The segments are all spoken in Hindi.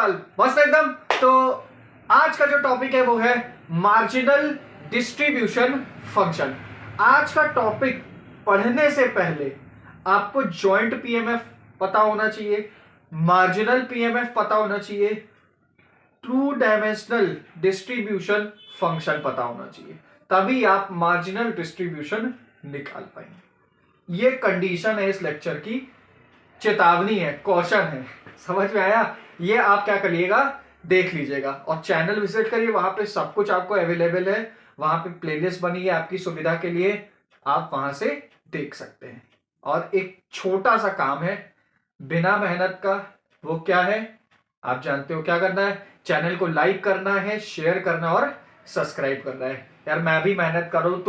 हाल? मस्त एकदम। तो आज का जो टॉपिक है वो है मार्जिनल डिस्ट्रीब्यूशन फंक्शन। आज का टॉपिक पढ़ने से पहले आपको जॉइंट पीएमएफ पता होना चाहिए, मार्जिनल पीएमएफ पता होना चाहिए, टू डायमेंशनल डिस्ट्रीब्यूशन फंक्शन पता होना चाहिए, तभी आप मार्जिनल डिस्ट्रीब्यूशन निकाल पाएंगे। ये कंडीशन है इस लेक्चर की, चेतावनी है, कॉशन है। समझ में आया? ये आप क्या करिएगा, देख लीजिएगा और चैनल विजिट करिए, वहां पे सब कुछ आपको अवेलेबल है। वहां पे प्लेलिस्ट बनी है आपकी सुविधा के लिए, आप वहां से देख सकते हैं। और एक छोटा सा काम है बिना मेहनत का, वो क्या है आप जानते हो क्या करना है? चैनल को लाइक करना है, शेयर करना और सब्सक्राइब करना है। यार मैं भी मेहनत कर रहा हूं,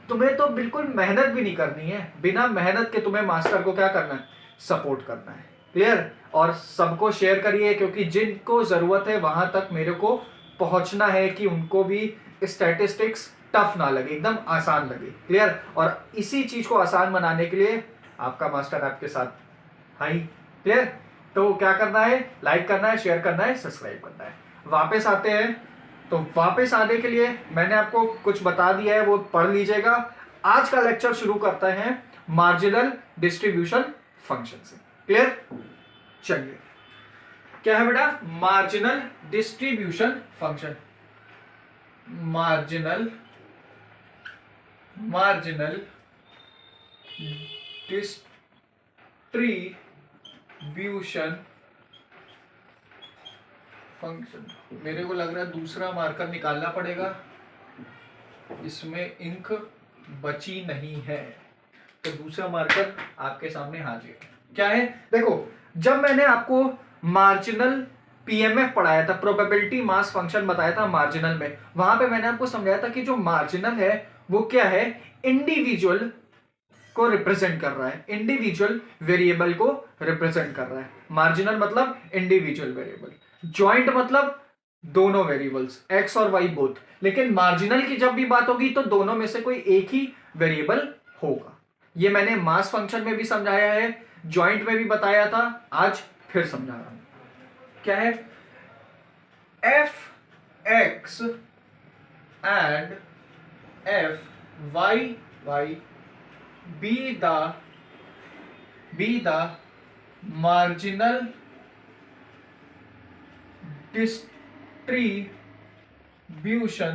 तुम्हें तो बिल्कुल मेहनत भी नहीं करनी है। बिना मेहनत के तुम्हें मास्टर को क्या करना है? सपोर्ट करना है। क्लियर? और सबको शेयर करिए, क्योंकि जिनको जरूरत है वहां तक मेरे को पहुंचना है कि उनको भी स्टैटिस्टिक्स टफ ना लगे, एकदम आसान लगे। क्लियर? और इसी चीज को आसान बनाने के लिए आपका मास्टर आपके साथ। High clear? तो क्या करना है? लाइक करना है, शेयर करना है, सब्सक्राइब करना है। वापस आते हैं, तो वापस आने के लिए मैंने आपको कुछ बता दिया है, वो पढ़ लीजिएगा। आज का लेक्चर शुरू करते हैं मार्जिनल डिस्ट्रीब्यूशन फंक्शन से। क्लियर? चलिए, क्या है बेटा? Marginal distribution function. Marginal distribution function. मेरे को लग रहा है दूसरा मार्कर निकालना पड़ेगा, इसमें इंक बची नहीं है, तो दूसरा मार्कर आपके सामने हाजिर। क्या है? देखो, जब मैंने आपको मार्जिनल पीएमएफ पढ़ाया था, प्रोबेबिलिटी मास फंक्शन बताया था मार्जिनल में, वहां पे मैंने आपको समझाया था कि जो मार्जिनल है वो क्या है? इंडिविजुअल को रिप्रेजेंट कर रहा है, इंडिविजुअल वेरिएबल को रिप्रेजेंट कर रहा है। मार्जिनल मतलब इंडिविजुअल वेरिएबल, जॉइंट मतलब दोनों वेरिएबल्स एक्स और वाई बोथ। लेकिन मार्जिनल की जब भी बात होगी तो दोनों में से कोई एक ही वेरिएबल होगा। ये मैंने मास फंक्शन में भी समझाया है, जॉइंट में भी बताया था, आज फिर समझा रहा हूं। क्या है? F x and f y y be the marginal distribution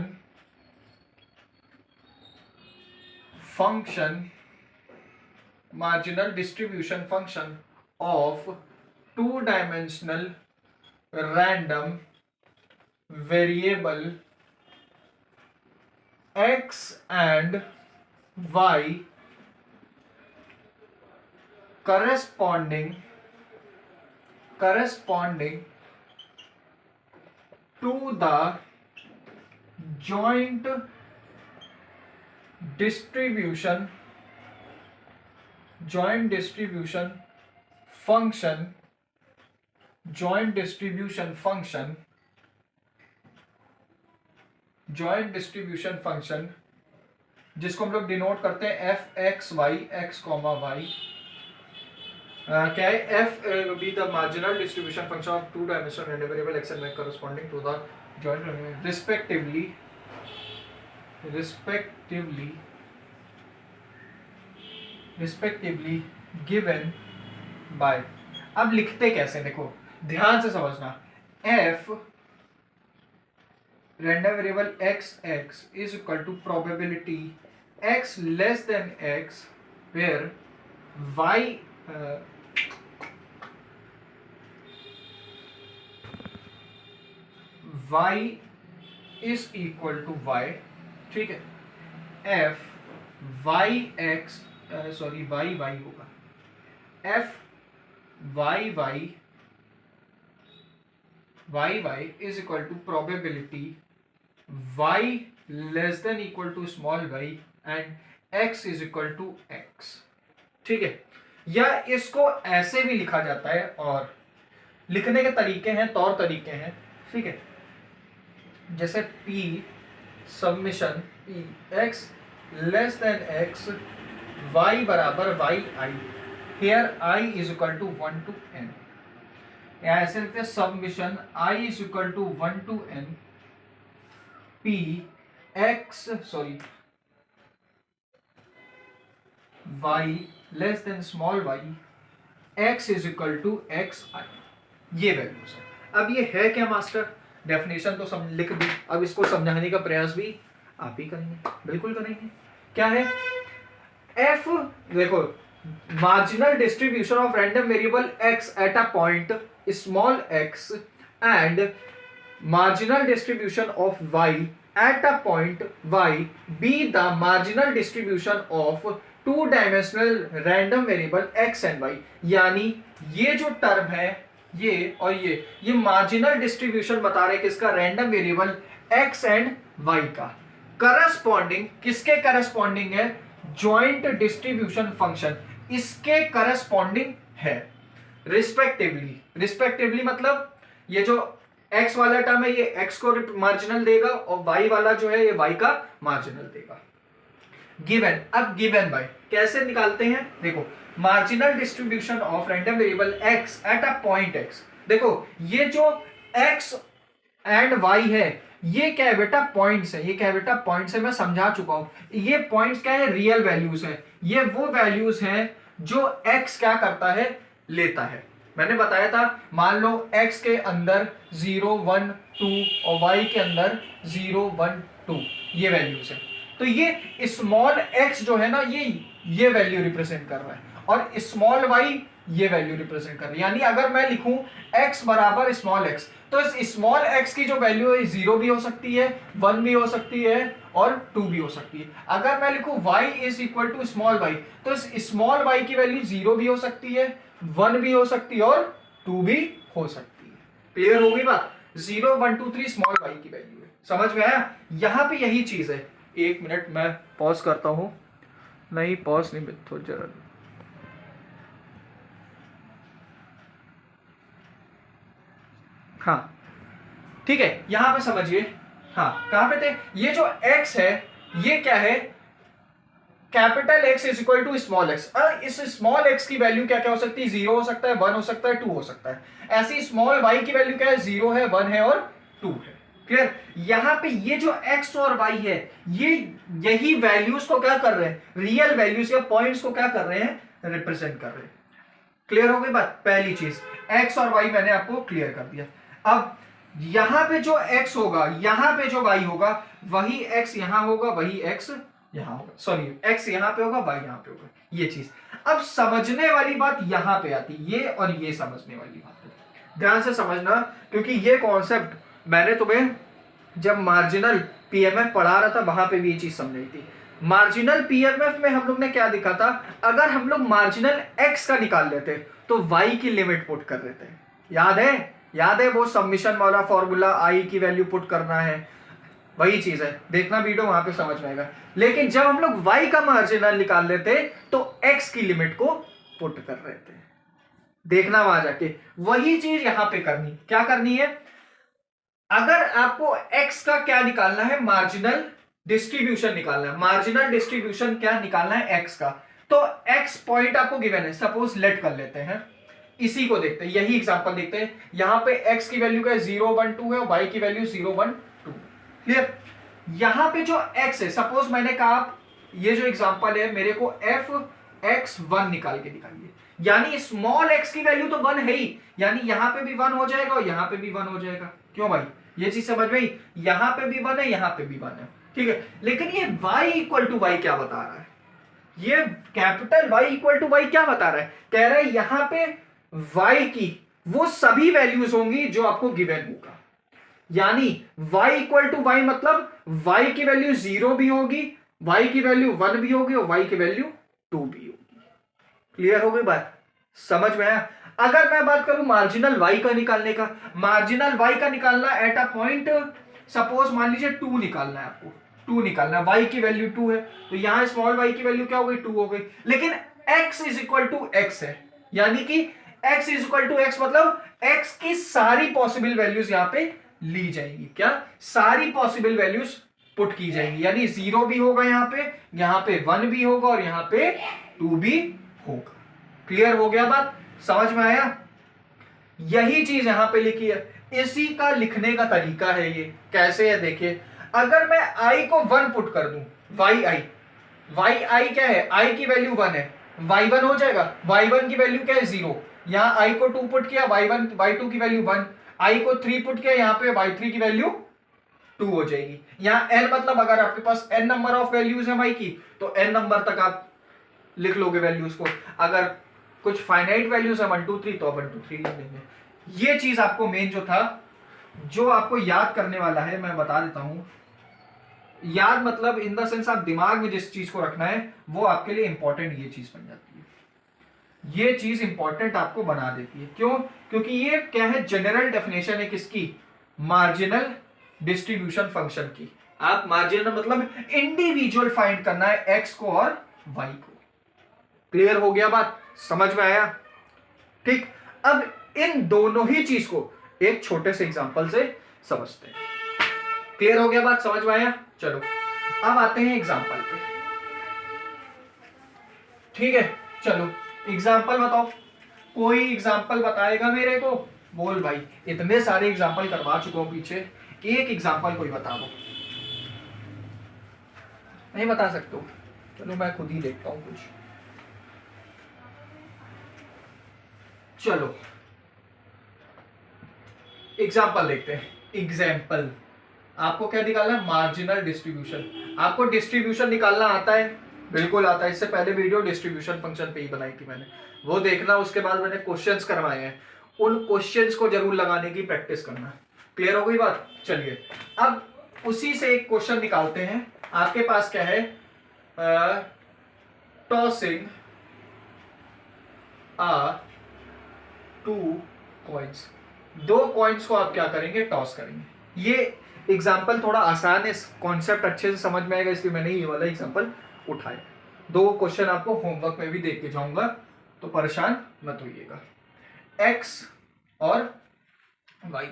function of two-dimensional random variable x and y corresponding to the joint distribution function जिसको हम लोग डिनोट करते हैं f x y, x comma y. क्या है? F be the marginal distribution function of two dimensional random variable x and y corresponding to the joint respectively given by। अब लिखते कैसे, देखो ध्यान से समझना। F random variable x x is equal to probability x less than x where y y is equal to y। ठीक है? f y x sorry y y होगा, f y y is equal to probability y less than equal to small y and x is equal to x। ठीक है? या इसको ऐसे भी लिखा जाता है, और लिखने के तरीके हैं, तौर तरीके हैं। ठीक है? जैसे P submission P x less than x y बराबर y i, here i is equal to 1 to n। या ऐसे लिखते हैं summation i is equal to 1 to n p x y less than small y x is equal to x i, ये वैल्यूज है। अब ये है क्या मास्टर? डेफिनेशन तो सब लिख दी, अब इसको समझाने का प्रयास भी आप ही करेंगे, बिल्कुल करेंगे। क्या है? f देखो, marginal distribution of random variable x at a point small x and marginal distribution of y at a point y be the marginal distribution of two dimensional random variable x and y। यानी ये जो टर्म है ये और ये मार्जिनल डिस्ट्रीब्यूशन बता रहे किसका? Random variable x and y का। करस्पॉन्डिंग किसके करस्पॉन्डिंग है? जॉइंट डिस्ट्रीब्यूशन फंक्शन इसके करस्पॉन्डिंग है रिस्पेक्टिवली मतलब ये जो x वाला टर्म है ये x को मार्जिनल देगा और y वाला जो है ये y का मार्जिनल देगा। गिवन, अब गिवन बाय कैसे निकालते हैं? देखो, marginal distribution of random variable x at a point x। देखो ये जो x एंड y है ये क्या है बेटा? पॉइंट्स है। ये क्या है बेटा? पॉइंट्स है, मैं समझा चुका हूं। ये पॉइंट्स क्या है? रियल वैल्यूज है। ये वो वैल्यूज हैं जो x क्या करता है? लेता है। मैंने बताया था, मान लो x के अंदर 0 1 2 और y के अंदर 0 1 2 ये वैल्यूज है। तो ये स्मॉल x जो है ना ये वैल्यू रिप्रेजेंट कर रहा है और स्मॉल y ये वैल्यू रिप्रेजेंट कर रही है। यानी अगर मैं लिखूं x बराबर स्मॉल x तो इस स्मॉल x की जो वैल्यू है 0 भी हो सकती है, 1 भी हो सकती है और 2 भी हो सकती है। अगर मैं लिखूं y is equal to small y तो इस स्मॉल y की वैल्यू 0 भी हो सकती है, 1 भी हो सकती है और 2 भी हो सकती है। क्लियर हो गई बात? 0 1 2 3 स्मॉल y की वैल्यू है। समझ में आया? यहां पे यही चीज है। एक मिनट मैं पॉज करता हूं। नहीं पॉज नहीं, थोड़ा जरा हाँ ठीक है, यहां पे समझिए। हाँ कहां पे थे? ये जो x है ये क्या है? Capital X is equal to small x। इस स्मॉल x की वैल्यू क्या क्या हो सकती है? 0 हो सकता है, 1 हो सकता है, 2 हो सकता है। ऐसी स्मॉल y की वैल्यू क्या है? 0 है, 1 है और 2 है। क्लियर? यहां पे ये जो x और y है ये यही वैल्यूज को क्या कर रहे हैं? रियल वैल्यूज या पॉइंट्स को क्या कर रहे हैं? रिप्रेजेंट कर रहे हैं। क्लियर हो गई बात? पहली चीज x और y मैंने आपको क्लियर कर दिया। अब यहां पे जो x होगा, यहां पे जो y होगा, वही x यहां होगा, वही x यहां होगा। सॉरी, x यहां पे होगा, y यहां पे होगा। ये चीज अब समझने वाली बात यहां पे आती, ये और ये समझने वाली बात है। ध्यान से समझना, क्योंकि ये कॉन्सेप्ट मैंने तुम्हें जब मार्जिनल पीएमएफ पढ़ा रहा था वहां पे भी ये चीज समझाई थी। मार्जिनल पीएमएफ में हम लोग ने क्या दिखा था? अगर हम लोग मार्जिनल x का निकाल लेते तो y की लिमिट पुट कर देते। याद है? याद है वो सबमिशन वाला फॉर्मूला, आई की वैल्यू पुट करना है, वही चीज है। देखना वीडियो, वहां पे समझ में आएगा। लेकिन जब हम लोग y का मार्जिनल निकाल लेते तो x की लिमिट को पुट कर रहे थे। देखना वहां जाके, वही चीज यहां पे करनी। क्या करनी है? अगर आपको x का क्या निकालना है? मार्जिनल डिस्ट्रीब्यूशन निकालना है। मार्जिनल डिस्ट्रीब्यूशन क्या निकालना है? x का। तो x पॉइंट आपको गिवन है, सपोज लेट कर लेते हैं, इसी को देखते हैं, यही एग्जांपल देखते हैं। यहां पे x की वैल्यू क्या है? 0 1 2 है और y की वैल्यू 0 1 2। क्लियर? यहां पे जो x है, सपोज मैंने कहा ये जो एग्जांपल है मेरे को f(x1) निकाल के दिखाइए। यानी स्मॉल x की वैल्यू तो 1 है ही, यानी यहां पे भी 1 हो जाएगा और यहां पे भी 1 हो जाएगा। क्यों भाई? ये चीज समझ में आई? यहां पे भी 1 है, यहां पे भी 1 है। ठीक है, लेकिन ये y इक्वल टू y क्या बता रहा है? ये capital Y equal to y क्या बता रहा है? कह रहा है यहां पे y की वो सभी वैल्यूज होंगी जो आपको गिवन होगा। यानी y इक्वल टू y मतलब y की वैल्यू 0 भी होगी, y की वैल्यू 1 भी होगी और y की वैल्यू 2 भी होगी। क्लियर हो गई बात? समझ में आया? अगर मैं बात करूं मार्जिनल y का निकालने का, मार्जिनल y का निकालना एट अ पॉइंट, सपोज मान लीजिए 2 निकालना है आपको, 2 निकालना है, y की वैल्यू 2 है तो यहां स्मॉल y की वैल्यू क्या हो गई? 2 हो गई। लेकिन x is equal to x है, यानी कि x is equal to x मतलब x की सारी पॉसिबल वैल्यूज यहां पे ली जाएंगी। क्या? सारी पॉसिबल वैल्यूज पुट की जाएंगी। यानी 0 भी होगा, यहां पे 1 भी होगा और यहां पे 2 भी होगा। क्लियर हो गया बात? समझ में आया? यही चीज यहां पे लिखी है, इसी का लिखने का तरीका है। ये कैसे है देखिए, अगर मैं आई को 1 पुट कर दूं, वाई आई क्या है, आई की वैल्यू 1 है, y1 हो जाएगा, y1 की वैल्यू क्या है 0, यहां आई को 2 पुट किया, y2 की वैल्यू 1, आई को 3 पुट किया, यहां पे y3 की वैल्यू 2 हो जाएगी। यहां n मतलब अगर आपके पास n नंबर ऑफ वैल्यूज है y की, तो n नंबर तक आप लिख लोगे वैल्यूज को। अगर कुछ फाइनाइट वैल्यूज है 1 2 3 तो 1 2 3 लिख देंगे। ये चीज आपको मेन जो था, जो आपको याद करने वाला है, मैं बता देता हूं। याद मतलब इन द सेंस आप दिमाग में जिस चीज को रखना है वो आपके लिए इंपॉर्टेंट ये चीज बन जाती है। ये चीज इंपॉर्टेंट आपको बना देती है। क्यों? क्योंकि ये क्या है, जनरल डेफिनेशन है किसकी, मार्जिनल डिस्ट्रीब्यूशन फंक्शन की। आप मार्जिनल मतलब इंडिविजुअल फाइंड करना है एक्स को और वाई को। क्लियर हो गया बात, समझ में आया? ठीक, अब इन दोनों ही चीज को एक छोटे से एग्जांपल से समझते हैं। क्लियर हो गया बात, समझ में आया? चलो अब आते हैं एग्जांपल पे। ठीक है, चलो एग्जांपल बताओ, कोई एग्जांपल बताएगा मेरे को? बोल भाई, इतने सारे एग्जांपल करवा चुका हूं पीछे, एक एग्जांपल कोई बता दो। नहीं बता सकते हो? चलो मैं खुद ही देखता हूं कुछ। चलो एग्जाम्पल देखते हैं। एग्जाम्पल, आपको क्या निकालना है, मार्जिनल डिस्ट्रीब्यूशन। आपको डिस्ट्रीब्यूशन निकालना आता है? बिल्कुल आता है। इससे पहले वीडियो डिस्ट्रीब्यूशन फंक्शन पे ही बनाई थी मैंने, वो देखना। उसके बाद मैंने क्वेश्चंस करवाए हैं, उन क्वेश्चंस को जरूर लगाने की प्रैक्टिस करना। क्लियर हो गई बात? चलिए अब उसी से एक क्वेश्चन निकालते हैं। आपके पास क्या है, टॉसिंग टू कॉइन्स, 2 कॉइन्स को आप क्या करेंगे, टॉस करेंगे। ये एग्जाम्पल थोड़ा आसान है, कॉन्सेप्ट अच्छे से समझ में आएगा, इसलिए मैंने ये वाला एग्जाम्पल उठाया। 2 क्वेश्चन आपको होमवर्क में भी देख के जाऊंगा, तो परेशान मत होइएगा। एक्स और वाई।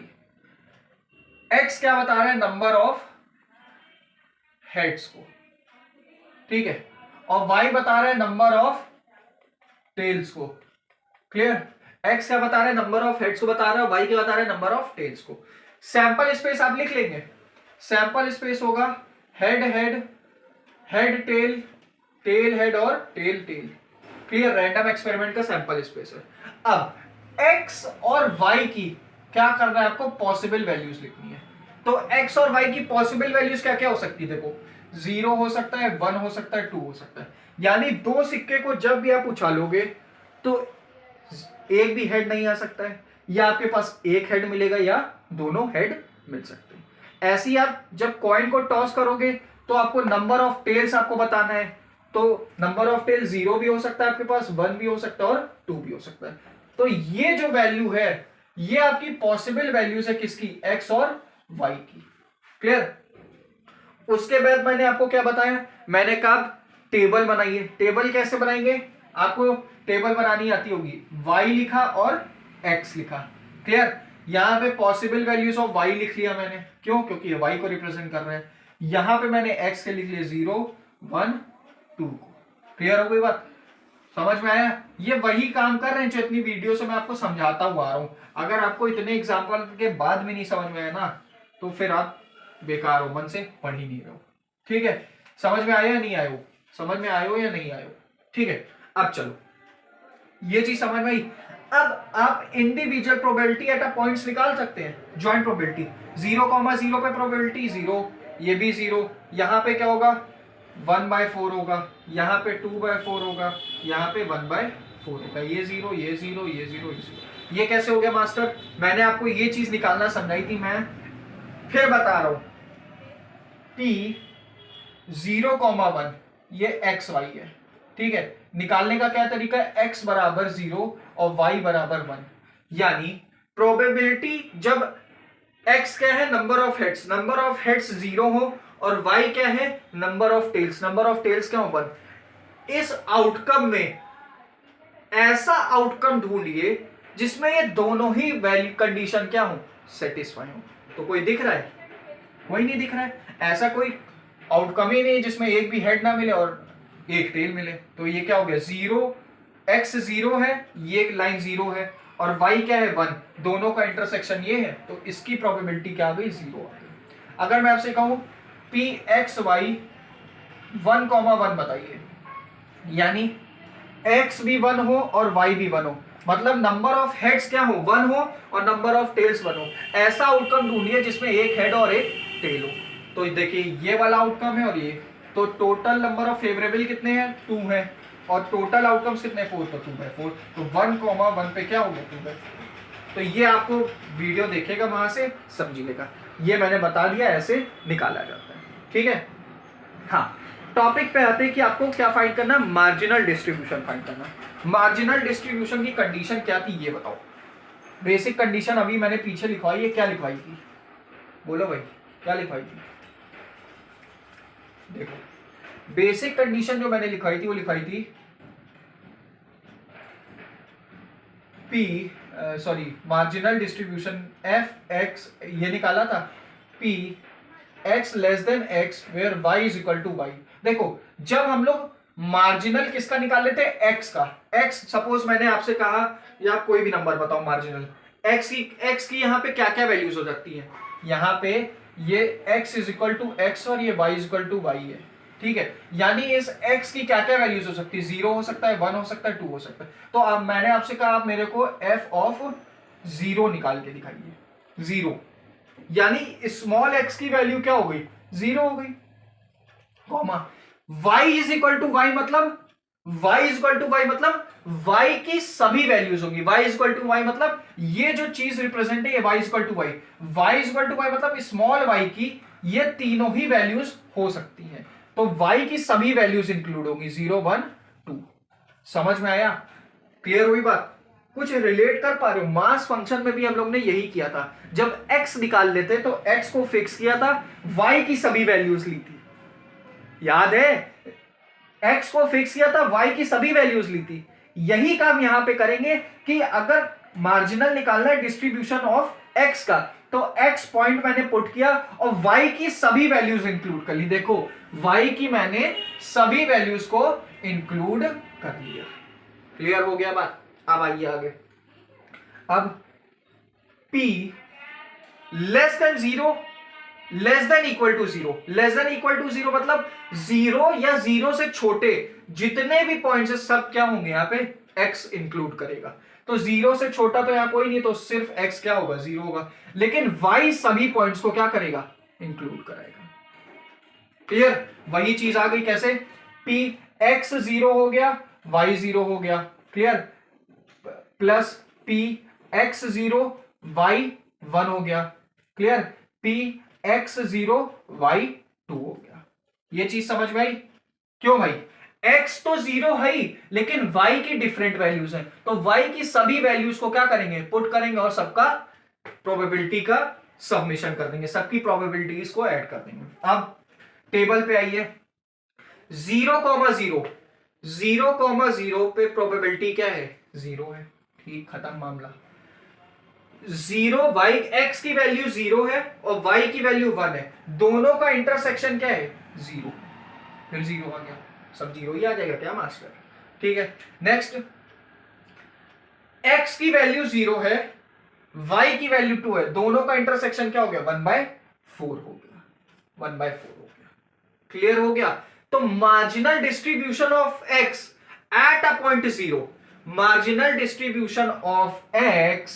एक्स क्या बता रहा है, नंबर ऑफ हेड्स को, ठीक है, और वाई बता रहा है नंबर ऑफ टेल्स को। क्लियर? एक्स क्या बता रहा है, नंबर ऑफ हेड्स को बता रहा है, वाई क्या बता रहा है, नंबर ऑफ टेल्स को। सैंपल स्पेस आप लिख लेंगे। सैंपल स्पेस होगा head head, head tail, tail head और tail tail. Clear? Random experiment का सैंपल स्पेस है। अब एक्स और वाई की क्या करना है, आपको पॉसिबल वैल्यूज लिखनी है। तो एक्स और वाई की पॉसिबल वैल्यूज क्या क्या हो सकती है, देखो 0 हो सकता है, 1 हो सकता है, 2 हो सकता है। यानी 2 सिक्के को जब भी आप उछालोगे तो एक भी हेड नहीं आ सकता है, या आपके पास एक हेड मिलेगा या दोनों हेड मिल सकते हैं। ऐसे ही आप जब कॉइन को टॉस करोगे तो आपको नंबर ऑफ टेल्स आपको बताना है। तो नंबर ऑफ टेल 0 भी हो सकता है आपके पास, 1 भी हो सकता है और 2 भी हो सकता है। तो ये जो वैल्यू है ये आपकी पॉसिबल वैल्यूज है किसकी, एक्स और वाई की। क्लियर? उसके बाद मैंने आपको क्या बताया, मैंने कहा टेबल बनाइए। टेबल कैसे बनाएंगे, आपको टेबल बनानी आती होगी। y लिखा और x लिखा। क्लियर? यहां पे पॉसिबल वैल्यूज ऑफ y लिख लिया मैंने, क्यों, क्योंकि ये y को रिप्रेजेंट कर रहे हैं। यहां पे मैंने x के लिख लिए 0 1 2 को। क्लियर हो गई बात, समझ में आया? ये वही काम कर रहे हैं जो इतनी वीडियो से मैं आपको समझाता हुआ आ रहा हूं। अगर आपको इतने एग्जाम्पल के बाद भी नहीं समझ में आया ना, तो फिर आप बेकार हो, मन से पढ़ ही नहीं रहे हो। ठीक है? समझ में आया या नहीं आयो, समझ में आयो या नहीं आयो? ठीक है, अब चलो ये चीज समझ में आई। अब आप individual probability at a points निकाल सकते हैं। जॉइंट प्रोबेबिलिटी 0,0 पे प्रोबेबिलिटी 0, ये भी 0, यहां पे क्या होगा 1/4 होगा, यहाँ पे 2/4 होगा, यहाँ पे 1/4 होगा। ये 0 ये 0 ये 0 ये 0। ये कैसे हो गया मास्टर? मैंने आपको ये चीज निकालना समझाई थी, मैं फिर बता रहा हूं। T 0,1 ये एक्स वाई है, ठीक है। निकालने का क्या तरीका है, x बराबर 0 और y बराबर 1। यानी प्रोबेबिलिटी जब x क्या है, number of heads, number of heads 0 हो और y क्या है, number of tails, number of tails क्या हो 1। इस आउटकम में ऐसा आउटकम ढूंढिए जिसमें ये दोनों ही वैल्यू कंडीशन क्या हो, सेटिस्फाई हो। तो कोई दिख रहा है? कोई नहीं दिख रहा है। ऐसा कोई आउटकम ही नहीं जिसमें एक भी हेड ना मिले और एक टेल मिले। तो ये क्या हो गया, 0 x 0 है, ये लाइन 0 है और y क्या है 1, दोनों का इंटरसेक्शन ये है, तो इसकी प्रोबेबिलिटी क्या आ गई 0 आ गई। अगर मैं आपसे कहूं पी एक्स वाई 1,1 बताइए, यानी x भी 1 हो और y भी 1 हो, मतलब नंबर ऑफ हेड्स क्या हो 1 हो और नंबर ऑफ टेल्स 1 हो, ऐसा आउटकम ढूंढिए जिसमें एक हेड और एक टेल हो। तो देखिए ये वाला आउटकम है और ये, तो टोटल नंबर ऑफ फेवरेबल कितने हैं 2 है और टोटल आउटकम्स कितने 4, तो 2/4, तो 1,1 पे क्या हो गया 2/4। तो ये आपको वीडियो देखेगा वहां से समझिएगा, ये मैंने बता दिया ऐसे निकाला जाता है, ठीक है। हाँ, टॉपिक पे आते हैं कि आपको क्या फाइंड करना, मार्जिनल डिस्ट्रीब्यूशन फाइंड करना। मार्जिनल डिस्ट्रीब्यूशन की कंडीशन क्या थी ये बताओ। बेसिक कंडीशन अभी मैंने पीछे लिखवाई है, क्या लिखवाई थी बोलो भाई, क्या लिखवाई थी? देखो बेसिक कंडीशन जो मैंने लिखवाई थी वो लिखवाई थी मार्जिनल डिस्ट्रीब्यूशन एफ एक्स, ये निकाला था p x less than x where y is equal to y. देखो जब हम लोग मार्जिनल किसका निकाल लेते हैं, एक्स का, एक्स सपोज मैंने आपसे कहा या आप कोई भी नंबर बताओ मार्जिनल, एक्स की यहाँ पे क्या क्या वैल्यूज हो सकती है, यहाँ पे ये x is equal to x और ये y is equal to y है, ठीक है। यानी इस x की क्या क्या वैल्यूज हो सकती है, 0 हो सकता है, 1 हो सकता है, 2 हो सकता है। तो अब मैंने आपसे कहा आप मेरे को f ऑफ 0 निकाल के दिखाइए, 0, यानी स्मॉल x की वैल्यू क्या हो गई 0 हो गई, comma y is equal to y मतलब y is equal to y मतलब y की सभी वैल्यूज होंगी, y is equal to y मतलब ये जो चीज रिप्रेजेंट है ये y is equal to y, y is equal to y मतलब स्मॉल y की ये तीनों ही वैल्यूज हो सकती हैं, तो y की सभी वैल्यूज इंक्लूड होंगी 0 1 2। समझ में आया, क्लियर हुई बात, कुछ रिलेट कर पा रहे हो? मास फंक्शन में भी हम लोग ने यही किया था, जब x निकाल लेते तो x को फिक्स किया था, y की सभी वैल्यूज ली थी, याद है, x को फिक्स किया था, y की सभी वैल्यूज ली थी। यही काम यहां पे करेंगे कि अगर मार्जिनल निकालना है डिस्ट्रीब्यूशन ऑफ x का, तो x पॉइंट मैंने पुट किया और y की सभी वैल्यूज इंक्लूड कर ली। देखो y की मैंने सभी वैल्यूज को इंक्लूड कर लिया, क्लियर हो गया बात। अब आइए आगे, अब p less than 0 less than equal to 0, less than equal to 0 मतलब 0 या 0 से छोटे जितने भी पॉइंट्स है सब क्या होंगे यहाँ पे x इंक्लूड करेगा, तो 0 से छोटा तो यहाँ कोई नहीं, तो सिर्फ x क्या होगा 0 होगा, लेकिन y सभी पॉइंट्स को क्या करेगा इंक्लूड कराएगा, क्लियर। वही चीज आ गई कैसे, p x 0 हो गया y 0 हो गया, clear, plus p x 0 y 1 हो गया, क्लियर, p x 0 y 2 हो गया। ये चीज समझ में आई? क्यों भाई, x तो 0 है ही लेकिन y की डिफरेंट वैल्यूज हैं, तो y की सभी वैल्यूज को क्या करेंगे पुट करेंगे और सबका प्रोबेबिलिटी का सबमिशन कर देंगे, सबकी प्रोबेबिलिटीज को ऐड कर देंगे। अब टेबल पे आइए, 0,0 0,0 पे प्रोबेबिलिटी क्या है 0 है, ठीक, खत्म मामला। 0 y x की वैल्यू 0 है और y की वैल्यू 1 है, दोनों का इंटरसेक्शन क्या है 0, फिर 0 आ गया, सब 0 ही आ जाएगा क्या मास्टर, ठीक है। नेक्स्ट x की वैल्यू 0 है, y की वैल्यू 2 है, दोनों का इंटरसेक्शन क्या हो गया 1/4 हो गया, 1/4 हो गया, क्लियर हो गया। तो marginal distribution of x at a point 0, marginal distribution of x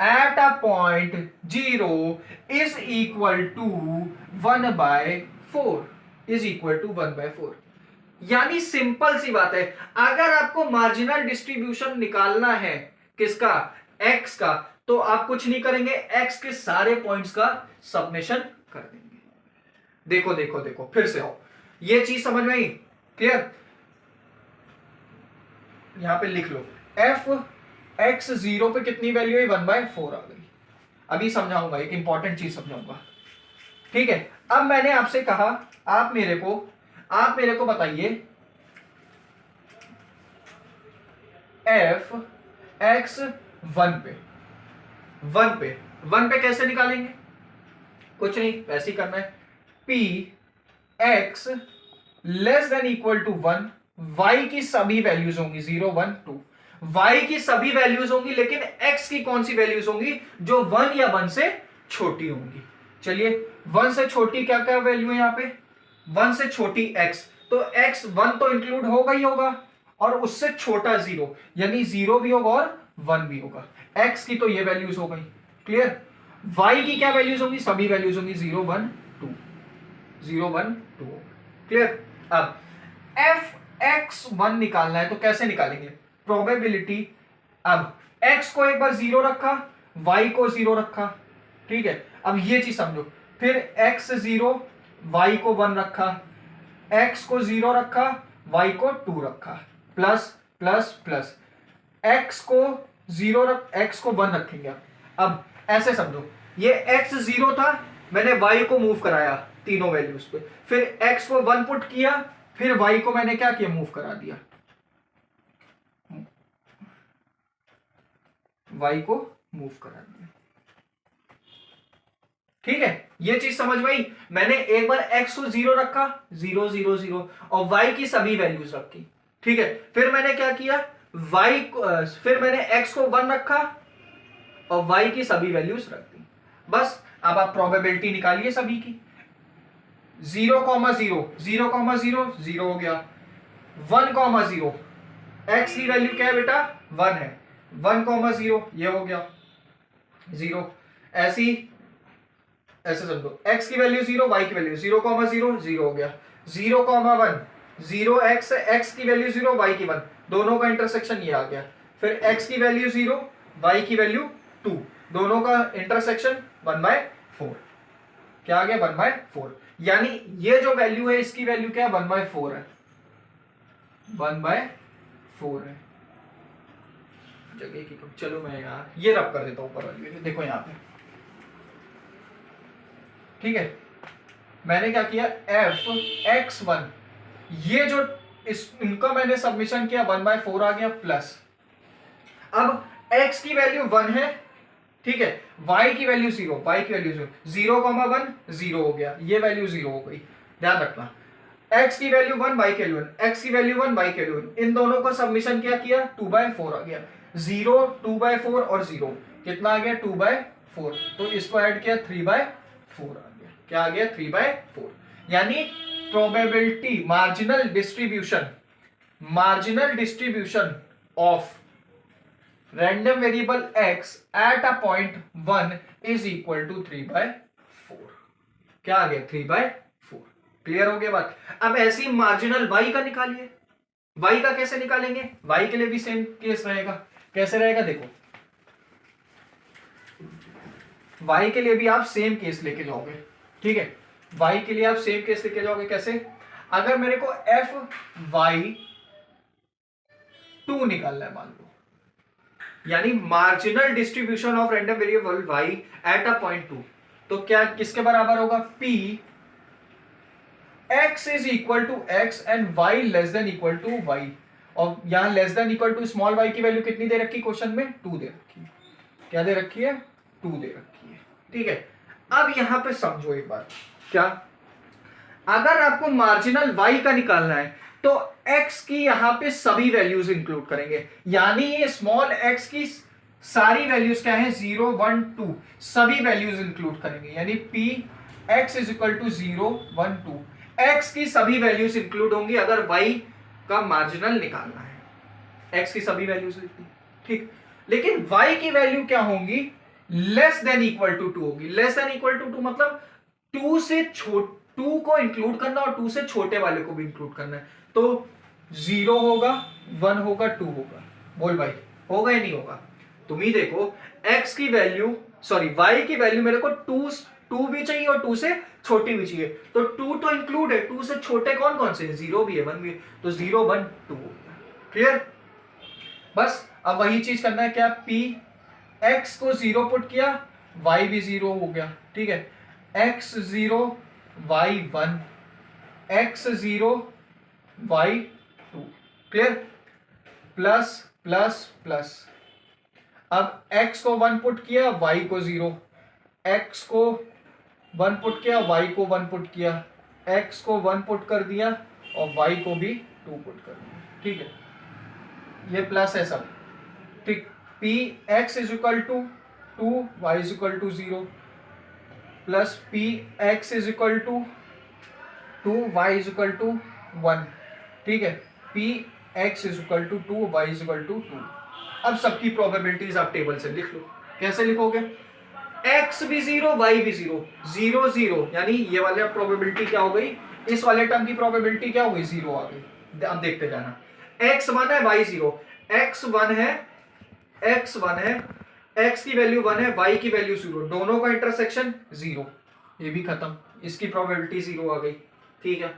at a point 0 is equal to 1/4, is equal to 1/4। यानी सिंपल सी बात है, अगर आपको मार्जिनल डिस्ट्रीब्यूशन निकालना है किसका x का, तो आप कुछ नहीं करेंगे, x के सारे पॉइंट्स का सबमिशन कर देंगे। देखो देखो देखो फिर से आओ, ये चीज समझ में आई, क्लियर। यहां पे लिख लो f x 0 पे कितनी वैल्यू है 1/4 आ गई। अभी समझाऊंगा, एक इंपॉर्टेंट चीज समझाऊंगा, ठीक है। अब मैंने आपसे कहा आप मेरे को बताइए f x 1 पे कैसे निकालेंगे, कुछ नहीं वैसे ही करना है, p x less than equal to 1, y की सभी वैल्यूज होंगी 0 1 2, y की सभी वैल्यूज होंगी, लेकिन x की कौन सी वैल्यूज होंगी जो 1 या 1 से छोटी होंगी। चलिए 1 से छोटी क्या क्या वैल्यू है यहाँ पे, 1 से छोटी x, तो x 1 तो इंक्लूड होगा ही होगा, और उससे छोटा 0, यानी 0 भी होगा और 1 भी होगा। x की तो ये वैल्यूज हो गई, क्लियर। y की क्या वैल्यूज होंगी, सभी वैल्यूज होंगी 0 1 2, 0 1 2, क्लियर। अब fx1 निकालना है तो कैसे निकालेंगे, प्रोबेबिलिटी। अब x को एक बार 0 रखा, y को 0 रखा, ठीक है। अब ये चीज समझो, फिर x 0 y को 1 रखा, x को 0 रखा, y को 2 रखा, प्लस प्लस प्लस, x को 0 रख, x को 1 रखेंगे। अब ऐसे समझो, ये x 0 था, मैंने y को मूव कराया तीनों वैल्यूज पे, फिर x को 1 पुट किया, फिर y को मैंने क्या किया, मूव करा दिया, y को मूव करा दिया, ठीक है। ये चीज समझ में आई। मैंने एक बार x को 0 रखा, 0 0 0, और y की सभी वैल्यूज रखी, ठीक है। फिर मैंने क्या किया, फिर मैंने x को 1 रखा और y की सभी वैल्यूज रख दी। बस अब आप प्रोबेबिलिटी निकालिए सभी की। 0 0 0 0 0 हो गया, 1 0, x की वैल्यू क्या है बेटा, 1 है, 1 0 ये हो गया 0। ऐसे समझो, x की वैल्यू 0, y की वैल्यू 0 0 0 हो गया, 0 1 0, x की वैल्यू 0, y की 1, दोनों का इंटरसेक्शन ये आ गया। फिर x की वैल्यू 0, y की वैल्यू 2, दोनों का इंटरसेक्शन 1/4, क्या आ गया 1/4, यानी ये जो वैल्यू है इसकी वैल्यू क्या है, 1/4 है, 1/4 है जगह की। चलो मैं यहाँ ये रब कर देता हूं ऊपर वाली, देखो यहाँ पे, ठीक है। मैंने क्या किया, fx1, ये जो इनका मैंने सबमिशन किया 1/4 आ गया, प्लस अब x की वैल्यू 1 है, ठीक है, y की वैल्यू 0, y की वैल्यू 0, 0 1 0 हो गया, ये वैल्यू 0 हो गई, ध्यान रखना। x की वैल्यू 1, y की वैल्यू 1, x की वैल्यू 1, y की वैल्यू 1, इन दोनों का सबमिशन क्या किया, 2/4 आ गया, 0 2/4 और 0 कितना आ गया, 2/4, तो इसको ऐड किया 3/4 आ गया, क्या आ गया 3/4, यानी probability marginal distribution of random variable x at a point 1 is equal to 3/4, क्या आ गया 3/4, क्लियर हो गया बात। अब ऐसी मार्जिनल y का निकालिए, y का कैसे निकालेंगे, y के लिए भी सेम केस रहेगा, कैसे रहेगा देखो, y के लिए भी आप सेम केस लेके जाओगे, ठीक है, y के लिए आप सेम केस लेके जाओगे, कैसे, अगर मेरे को fy2 निकालना है मान लो, यानी marginal distribution of random variable y at a point 2, तो क्या किसके बराबर होगा, p x is equal to x and y less than equal to y, और यहां less than equal to small y की वैल्यू कितनी दे रखी क्वेश्चन में, 2 दे रखी है, क्या दे रखी है, 2 दे रखी है, ठीक है। अब यहां पे समझो एक बात, क्या, अगर आपको मार्जिनल y का निकालना है तो x की यहां पे सभी वैल्यूज इंक्लूड करेंगे, यानी ये स्मॉल x की सारी वैल्यूज क्या है, 0 1 2, सभी वैल्यूज इंक्लूड करेंगे, यानी p x is equal to 0 1 2, x की सभी वैल्यूज इंक्लूड होंगी अगर y का मार्जिनल निकालना है, x की सभी वैल्यूज, ठीक। लेकिन y की वैल्यू क्या होंगी, लेस देन इक्वल टू 2 होगी, लेस देन इक्वल टू 2 मतलब 2 से 2 को इंक्लूड करना और 2 से छोटे वाले को भी इंक्लूड करना है, तो 0 होगा 1 होगा 2 होगा, बोल भाई होगा या नहीं होगा, तुम ही देखो, x की वैल्यू सॉरी y की वैल्यू मेरे को 2 भी चाहिए और 2 से छोटी भी चाहिए, तो 2 तो इंक्लूड है, 2 से छोटे कौन कौन से, 0 भी है 1 भी है, तो 0 1 2 हो गया, क्लियर। बस अब वही चीज करना है, क्या, p x को 0 पुट किया, y भी 0 हो गया, ठीक है, x 0 y 1, x 0 y 2, clear, plus plus plus, अब x को 1 पुट किया, y को 0, x को 1 पुट किया, y को 1 पुट किया, x को 1 पुट कर दिया और y को भी 2 पुट कर दिया, ठीक है, ये प्लस है सब, ठीक, p x is equal to 2, y is equal to 0 plus p x is equal to 2, y is equal to 1। ठीक है, p x is equal to 2, y is equal to 2। अब सबकी प्रोबेबिलिटीज आप टेबल से लिख लो। कैसे लिखोगे? एक्स भी 0, वाई भी 0, 0 0, यानी ये वाले प्रोबेबिलिटी क्या हो गई, इस वाले टर्म की प्रोबेबिलिटी क्या हो गई, 0 आ गई। अब देखते जाना, एक्स 1 है, वाई 0, एक्स 1 है, एक्स 1 है, एक्स की वैल्यू 1 है, वाई की वैल्यू 0, दोनों का इंटरसेक्शन 0, ये भी खत्म, इसकी प्रोबेबिलिटी 0 आ गई। ठीक है,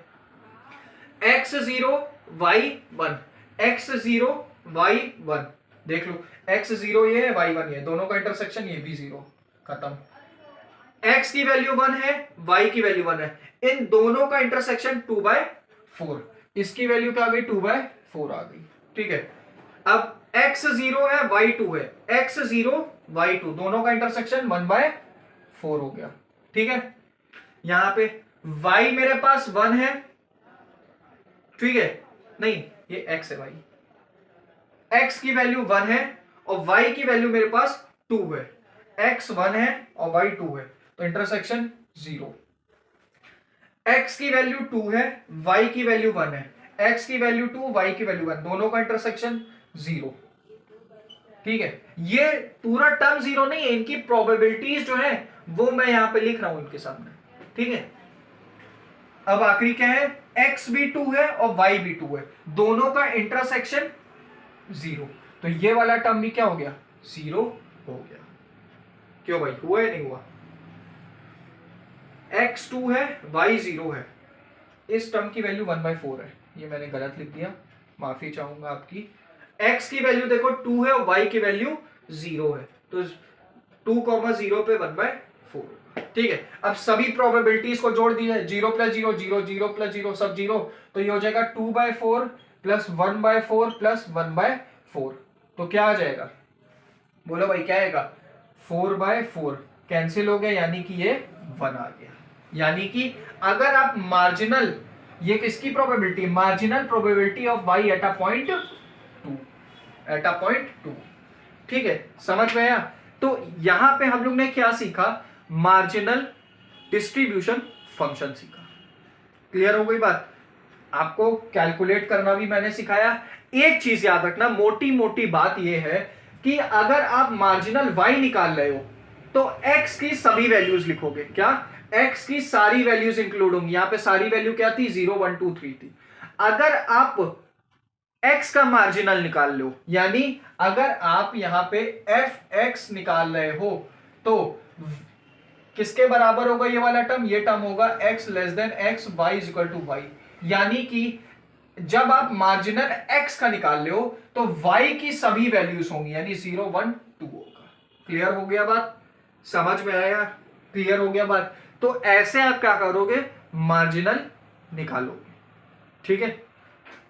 एक्स 0, वाई 1, एक्स 0, वाई 1, देख लो, एक्स 0 ये है, वाई 1 ये है, दोनों का इंटरसेक्शन ये भी 0, खत्म। एक्स की वैल्यू 1 है, वाई की वैल्यू 1 है, इन दोनों का इंटरसेक्शन 2/4, इसकी वैल्यू क्या आ गई, 2/4 आ गई। ठीक है, अब x 0 है, y 2 है, x 0, y 2, दोनों का इंटरसेक्शन 1/4 हो गया। ठीक है, यहां पे y मेरे पास 1 है, ठीक है, नहीं ये x है, x की वैल्यू 1 है और y की वैल्यू मेरे पास 2 है, x 1 है और y 2 है, तो इंटरसेक्शन 0। x की वैल्यू 2 है, y की वैल्यू 1 है, x की वैल्यू 2, y की वैल्यू 1, दोनों का इंटरसेक्शन 0। ठीक है, ये पूरा टर्म 0 नहीं है, इनकी प्रोबेबिलिटीज जो है वो मैं यहां पे लिख रहा हूं इनके सामने। ठीक है, अब आखिरी क्या है, x भी 2 है और y भी 2 है, दोनों का इंटरसेक्शन 0, तो ये वाला टर्म भी क्या हो गया, 0 हो गया। क्यों भाई, हुआ या नहीं हुआ? x 2 है, y 0 है, इस टर्म की वैल्यू 1/4 है, ये मैंने गलत लिख दिया, माफी चाहूंगा आपकी। x की वैल्यू देखो 2 है और y की वैल्यू 0 है, तो 2,0 पे 1/4। ठीक है, अब सभी प्रोबेबिलिटीज को जोड़ दिया, 0 + 0 0, 0 + 0 सब 0, तो ये हो जाएगा 2/4 प्लस 1/4 प्लस 1/4, तो क्या आ जाएगा, बोलो भाई क्या आएगा, 4/4 कैंसिल हो गया, यानी कि ये 1 आ गया। यानी कि अगर आप मार्जिनल, ये किसकी probability, marginal probability of y at a point 2, eight a point 2। ठीक है, समझ में आया? तो यहां पे हम लोग ने क्या सीखा, मार्जिनल डिस्ट्रीब्यूशन फंक्शन सीखा। क्लियर हो गई बात? आपको कैलकुलेट करना भी मैंने सिखाया। एक चीज याद रखना, मोटी मोटी बात यह है कि अगर आप मार्जिनल y निकाल रहे हो तो x की सभी वैल्यूज लिखोगे। क्या? x की सारी वैल्यूज इंक्लूड होंगी। यहां पे सारी वैल्यू क्या थी, 0 1 2 3 थी। अगर आप x का मार्जिनल निकाल लो, यानी अगर आप यहां पे fx निकाल रहे हो तो किसके बराबर होगा ये वाला टर्म, ये टर्म होगा x less than x, y is equal to y। यानी कि जब आप मार्जिनल x का निकाल रहे हो तो y की सभी वैल्यूज होंगी, यानी 0 1 2 होगा। क्लियर हो गया बात? समझ में आया? क्लियर हो गया बात? तो ऐसे आप क्या करोगे, मार्जिनल निकालोगे। ठीक है,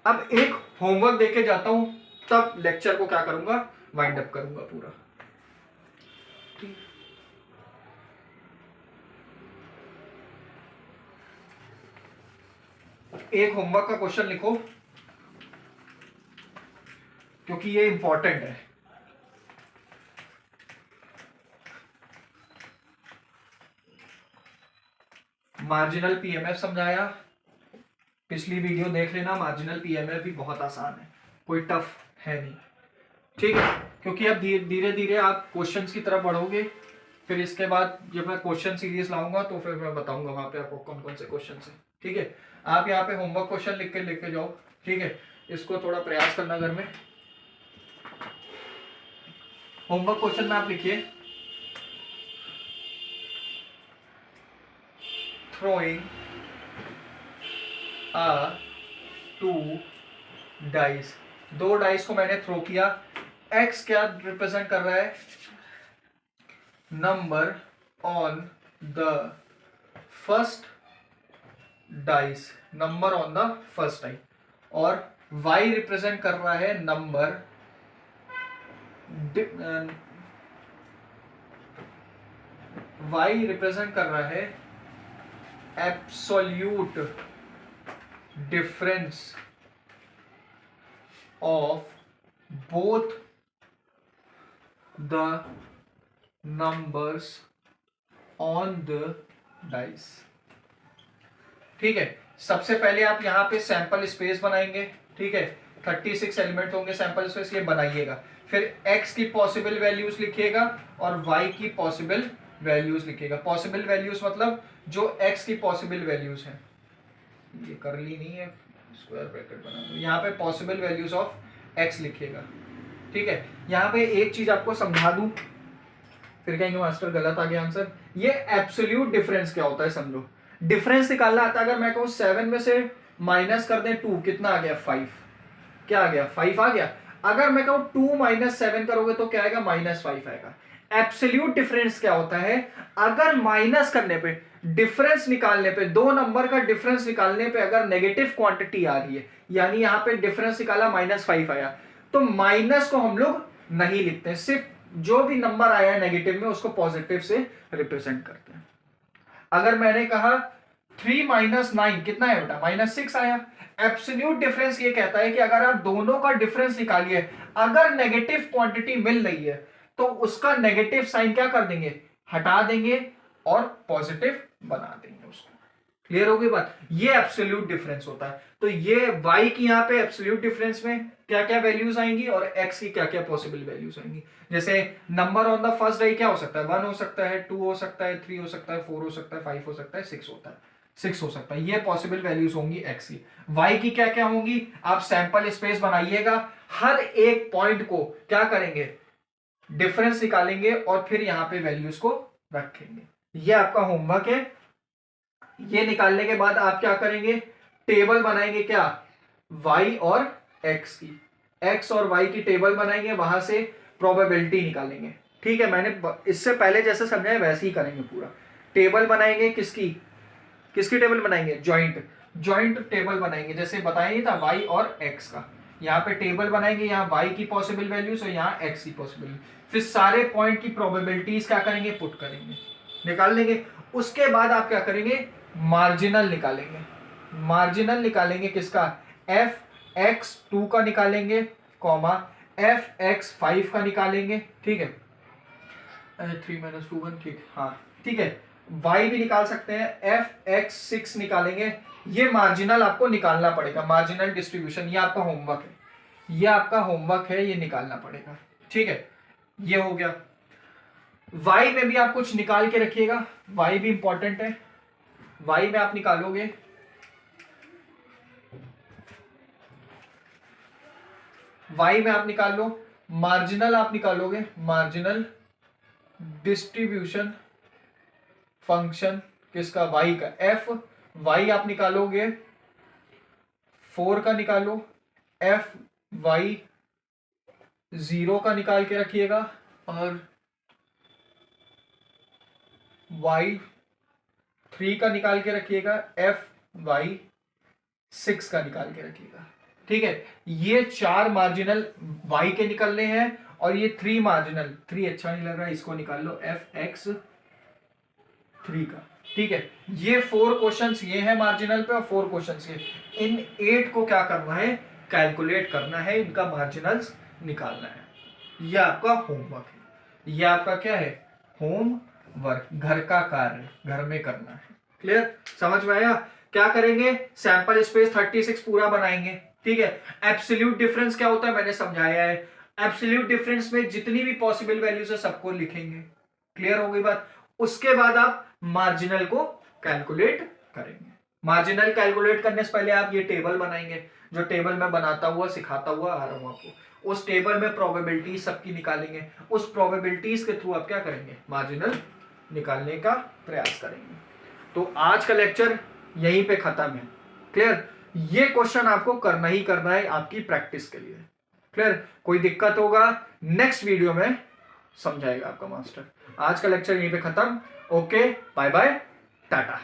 अब एक होमवर्क देके जाता हूं, तब लेक्चर को क्या करूंगा, वाइंड अप करूंगा पूरा। एक होमवर्क का क्वेश्चन लिखो, क्योंकि ये इंपॉर्टेंट है। मार्जिनल पीएमएफ समझाया, पिछली वीडियो देख लेना। मार्जिनल पीएमएफ भी बहुत आसान है, कोई टफ है नहीं। ठीक है, क्योंकि अब धीरे धीरे आप क्वेश्चंस की तरफ बढ़ोगे। फिर इसके बाद जब मैं क्वेश्चन सीरीज लाऊंगा तो फिर मैं बताऊंगा वहां पे आपको कौन कौन से क्वेश्चन है। ठीक है, आप यहाँ पे होमवर्क क्वेश्चन लिख के जाओ। ठीक है, इसको थोड़ा प्रयास करना घर में। होमवर्क क्वेश्चन में आप लिखिए, throwing a 2 dice, 2 डाइस को मैंने थ्रो किया। x क्या रिप्रेजेंट कर रहा है, number on the first dice, number on the first dice, और y रिप्रेजेंट कर रहा है नंबर, y रिप्रेजेंट कर रहा है absolute difference of both the numbers on the dice. ठीक है, सबसे पहले आप यहां पे सैंपल स्पेस बनाएंगे। ठीक है, 36 एलिमेंट होंगे सैंपल स्पेस, ये बनाइएगा। फिर x की पॉसिबल वैल्यूज लिखिएगा और y की पॉसिबल वैल्यूज लिखिएगा। पॉसिबल वैल्यूज मतलब जो x की पॉसिबल वैल्यूज हैं, ये करली नहीं है, स्क्वायर ब्रैकेट बना दो, यहाँ पे पॉसिबल वैल्यूज ऑफ x लिखिएगा। ठीक है, यहाँ पे एक चीज आपको समझा दूं, फिर कहेंगे मास्टर गलत आ गया आंसर। ये एब्सोल्यूट डिफरेंस क्या होता है समझो। डिफरेंस निकालना आता है, अगर मैं कहूं 7 में से माइनस कर दें 2, कितना आ गया 5, क्या आ गया 5 आ गया। अगर मैं कहूं 2 माइनस 7 करोगे तो क्या आएगा -5 आएगा। एब्सोल्यूट डिफरेंस क्या होता है, अगर माइनस करने पे, डिफरेंस निकालने पे, दो नंबर का डिफरेंस निकालने पे अगर नेगेटिव क्वांटिटी आ रही है, यानी यहां पे डिफरेंस निकाला -5 आया, तो माइनस को हम लोग नहीं लिखते हैं, सिर्फ जो भी नंबर आया है नेगेटिव में उसको पॉजिटिव से रिप्रेजेंट करते हैं। अगर मैंने कहा 3 माइनस 9 कितना है बेटा, -6 आया। एब्सोल्यूट डिफरेंस ये कहता है कि अगर आप दोनों का डिफरेंस निकालिए, अगर नेगेटिव क्वांटिटी मिल रही है तो उसका नेगेटिव साइन क्या कर देंगे, हटा देंगे और पॉजिटिव बना देंगे उसको। क्लियर हो गई बात, ये एब्सोल्यूट डिफरेंस होता है। तो ये y की यहाँ पे एब्सोल्यूट डिफरेंस में क्या क्या वैल्यूज आएंगी और x की क्या क्या पॉसिबल वैल्यूज आएंगी। जैसे number on the first die क्या हो सकता है, 1 हो सकता है, 2 हो सकता है, 3 हो सकता है, 4 हो सकता है, 5 हो सकता है, 6 होता है, 6 हो सकता है। ये पॉसिबल वैल्यूज होंगी x की। y की क्या क्या होंगी, आप सैंपल स्पेस बनाइएगा, हर एक पॉइंट को क्या करेंगे, डिफरेंस निकालेंगे और फिर यहां पे वैल्यूज को रखेंगे। ये आपका होमवर्क है। ये निकालने के बाद आप क्या करेंगे, टेबल बनाएंगे, क्या, y और x की, x और y की टेबल बनाएंगे, वहां से प्रोबेबिलिटी निकालेंगे। ठीक है, मैंने इससे पहले जैसे समझाया वैसे ही करेंगे पूरा। टेबल बनाएंगे, किसकी किसकी टेबल बनाएंगे, ज्वाइंट टेबल बनाएंगे, जैसे बताया नहीं था y और x का। यहाँ पे टेबल बनाएंगे, यहाँ y की पॉसिबल वैल्यूज और यहाँ x की पॉसिबल, फिर सारे पॉइंट की प्रोबेबिलिटीज क्या करेंगे, पुट करेंगे, निकाल लेंगे। उसके बाद आप क्या करेंगे, मार्जिनल निकालेंगे। मार्जिनल निकालेंगे किसका, f(x)2 का निकालेंगे, कॉमा f(x)5 का निकालेंगे। ठीक है, 3 - 2 1, ठीक, हाँ ठीक है। y भी निकाल सकते हैं, f(x)6 निकालेंगे। ये मार्जिनल आपको निकालना पड़ेगा, मार्जिनल डिस्ट्रीब्यूशन, ये आपका होमवर्क है, ये आपका होमवर्क है, ये निकालना पड़ेगा। ठीक है, ये हो गया। y में भी आप कुछ निकाल के रखिएगा, y भी इंपॉर्टेंट है। y में आप निकालोगे, y में आप निकाल लो, मार्जिनल आप निकालोगे, मार्जिनल डिस्ट्रीब्यूशन फंक्शन किसका, y का, f y आप निकालोगे 4 का निकालो, f y 0 का निकाल के रखिएगा और y 3 का निकाल के रखिएगा, f y 6 का निकाल के रखिएगा। ठीक है, ये 4 मार्जिनल y के निकलने हैं और ये 3 मार्जिनल, 3 अच्छा नहीं लग रहा है, इसको निकाल लो, f(x)3 का। ठीक है, ये 4 क्वेश्चंस ये हैं मार्जिनल पे और 4 क्वेश्चंस ये, इन 8 को क्या करना है, कैलकुलेट करना है, इनका मार्जिनल्स निकालना है। ये आपका होमवर्क है, ये आपका क्या है, होमवर्क, घर का कार्य, घर में करना है। क्लियर, समझ में आया। क्या करेंगे, सैंपल स्पेस 36 पूरा बनाएंगे। ठीक है, एब्सोल्यूट डिफरेंस क्या होता है मैंने समझाया है। एब्सोल्यूट डिफरेंस में जितनी भी पॉसिबल वैल्यूज है सबको लिखेंगे। क्लियर हो गई बात। उसके बाद आप मार्जिनल को कैलकुलेट करेंगे। मार्जिनल कैलकुलेट करने से पहले आप ये टेबल बनाएंगे, जो टेबल मैं बनाता हुआ सिखाता हुआ आ रहा हूं आपको। उस टेबल में प्रोबेबिलिटी सबकी निकालेंगे, उस प्रोबेबिलिटीज के थ्रू आप क्या करेंगे, मार्जिनल निकालने का प्रयास करेंगे। तो आज का लेक्चर यहीं पे खत्म है। क्लियर, ये क्वेश्चन आपको करना ही करना है आपकी प्रैक्टिस के लिए। क्लियर, कोई दिक्कत होगा नेक्स्ट वीडियो में समझाएगा आपका मास्टर। आज का लेक्चर यहीं पे खत्म। Okay, bye bye, Tata.